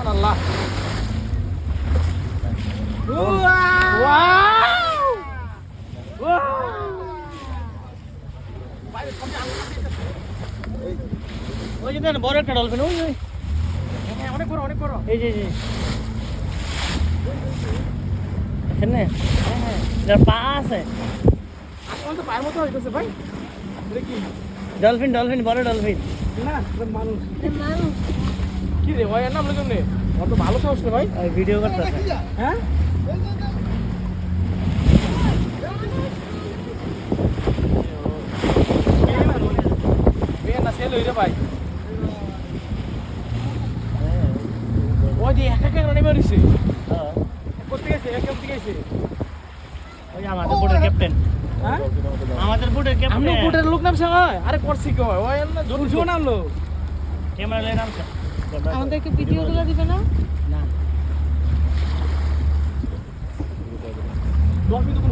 সুবহানাল্লাহ। ওই যে দেন বড় একটা ডলফিন ওই ওই অনেক বড় অনেক বড়। এই যে এখানে যার পা আছে আসলে তো পায়ের মতো হইতেছে ভাই। এটা কি? ডলফিন ডলফিন বড় ডলফিন না এটা মানুষ। কি রে ভাই, এর নাম লেগে নে অত ভালো সাহস রে ভাই। ওই ভিডিও করতেছে হ্যাঁ না সেল হইরে ভাই। ওই যে একা একা নেমে রইছে। করতে গেছে একা করতে গেছে। ওই যে আমাদের বোটের ক্যাপ্টেন হ্যাঁ আমাদের বোটের আমরা ক্যাপ্টেন বোটের লোক নামছে হয়। আরে করছি কি হয় ওই না জোর নামলো। ক্যামেরা লাইন নামছে আমাদেরকে ভিডিওগুলো দিবে না? না ডলফিন তো